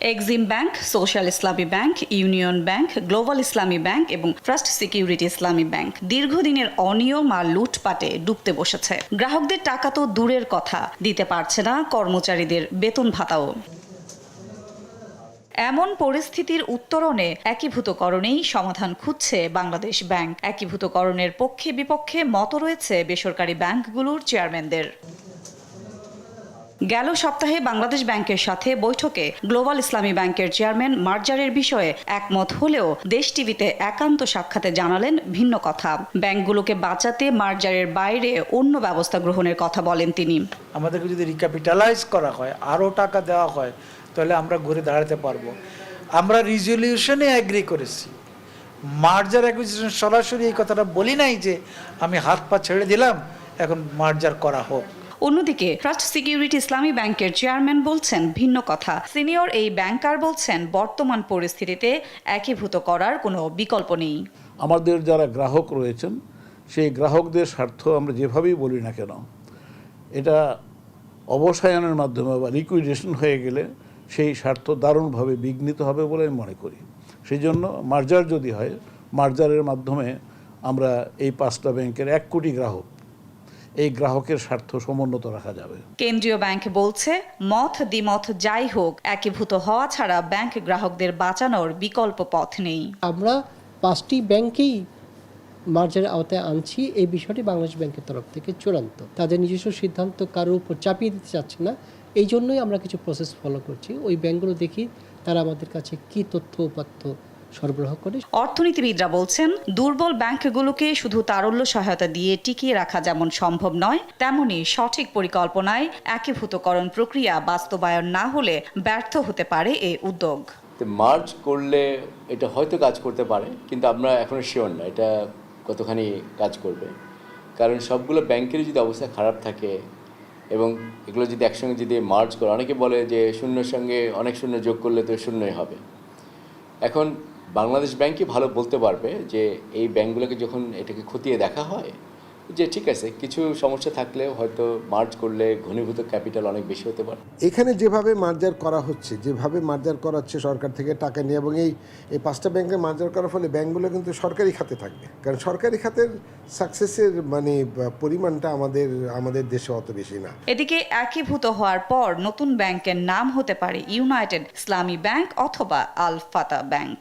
Exim bank, social ইসলামী bank, union bank, global ইসলামী bank এবং first security ইসলামী bank দীর্ঘদিনের অনিয়ম আর লুটপাটে ডুবতে বসেছে। গ্রাহকদের টাকা তো দূরের কথা, দিতে পারছে না কর্মচারীদের বেতন ভাতাও। এমন পরিস্থিতির উত্তরণে একীভূতকরণেই সমাধান খুঁজছে বাংলাদেশ ব্যাংক। একীভূতকরণের পক্ষে বিপক্ষে মত রয়েছে বেসরকারি ব্যাংকগুলোর চেয়ারম্যানদের। গেল সপ্তাহে বাংলাদেশ ব্যাংকের সাথে বৈঠকে গ্লোবাল ইসলামী ব্যাংকের চেয়ারম্যান মার্জারের বিষয়ে একমত হলেও দেশ টিভিতে একান্ত সাক্ষাতে জানালেন ভিন্ন কথা। ব্যাংকগুলোকে বাঁচাতে মার্জারের বাইরে অন্য ব্যবস্থা গ্রহণের কথা বলেন তিনি। আমাদেরকে যদি রিক্যাপিটালাইজ করা হয়, আরও টাকা দেওয়া হয়, তাহলে আমরা ঘুরে দাঁড়াতে পারবো। আমরা রিজলিউশনে এগ্রি করেছি, মার্জার অ্যাকুইজিশন সরাসরি এই কথাটা বলি নাই যে আমি হাত পা ছেড়ে দিলাম, এখন মার্জার করা হোক। অন্যদিকে ফার্স্ট সিকিউরিটি ইসলামী ব্যাংকের চেয়ারম্যান বলছেন ভিন্ন কথা। সিনিয়র এই ব্যাংকার বলছেন বর্তমান পরিস্থিতিতে একীভূত করার কোনো বিকল্প নেই। আমাদের যারা গ্রাহক রয়েছেন সেই গ্রাহকদের স্বার্থ আমরা যেভাবেই বলি না কেন, এটা অবসায়নের মাধ্যমে বা লিকুইডেশন হয়ে গেলে সেই স্বার্থ দারুণভাবে বিঘ্নিত হবে বলে আমি মনে করি। সেই জন্য মার্জার যদি হয়, মার্জারের মাধ্যমে আমরা এই 5টা ব্যাংকের 1 কোটি গ্রাহক, এই গ্রাহকের স্বার্থ সমুন্নত রাখা যাবে। কেন্দ্রীয় ব্যাংক বলছে মত দ্বিমত যাই হোক, একীভূত হওয়া ছাড়া ব্যাংক গ্রাহকদের বাঁচানোর বিকল্প পথ নেই। আমরা 5টি ব্যাংকেই মার্জারের আওতায় আনছি, এই বিষয়টি বাংলাদেশ ব্যাংকের তরফ থেকে চূড়ান্ত। তাদের নিজস্ব সিদ্ধান্ত কারোর উপর চাপিয়ে দিতে চাচ্ছে না, এই জন্যই আমরা কিছু প্রসেস ফলো করছি। ওই ব্যাংকগুলো দেখি তারা আমাদের কাছে কি তথ্য উপাত্ত সরবরাহ করে। অর্থনীতিবিদরা বলছেন দুর্বল ব্যাংকগুলোকে শুধু তারল্য সহায়তা দিয়ে টিকিয়ে রাখা যেমন সম্ভব নয়, তেমনি সঠিক পরিকল্পনায় একীভূতকরণ প্রক্রিয়া বাস্তবায়ন না হলে ব্যর্থ হতে পারে এই উদ্যোগ। মার্জ করলে এটা হয়তো কাজ করতে পারে, কিন্তু আমরা এখনো শিওর না এটা কতখানি কাজ করবে। কারণ সবগুলো ব্যাংকেরই যদি অবস্থা খারাপ থাকে এবং এগুলো যদি একসঙ্গে যদি মার্জ করে, অনেকে বলে যে শূন্যের সঙ্গে অনেক শূন্য যোগ করলে তো শূন্যই হবে। এখন বাংলাদেশ ব্যাংকই ভালো বলতে পারবে যে এই ব্যাংকগুলোকে যখন এটাকে খতিয়ে দেখা হয় যে ঠিক আছে কিছু সমস্যা থাকলেও হয়তো মার্জ করলে ঘনীভূত ক্যাপিটাল অনেক বেশি হতে পারে। এখানে যেভাবে মার্জার করা হচ্ছে, যেভাবে মার্জার করা হচ্ছে সরকার থেকে টাকা নিয়ে, এবং এই 5টা ব্যাংকে মার্জার করার ফলে ব্যাংকগুলো কিন্তু সরকারি খাতে থাকবে, কারণ সরকারি খাতের সাকসেসের পরিমাণটা আমাদের দেশে অত বেশি না। এদিকে একীভূত হওয়ার পর নতুন ব্যাংকের নাম হতে পারে ইউনাইটেড ইসলামী ব্যাংক অথবা আল ফাতা ব্যাংক।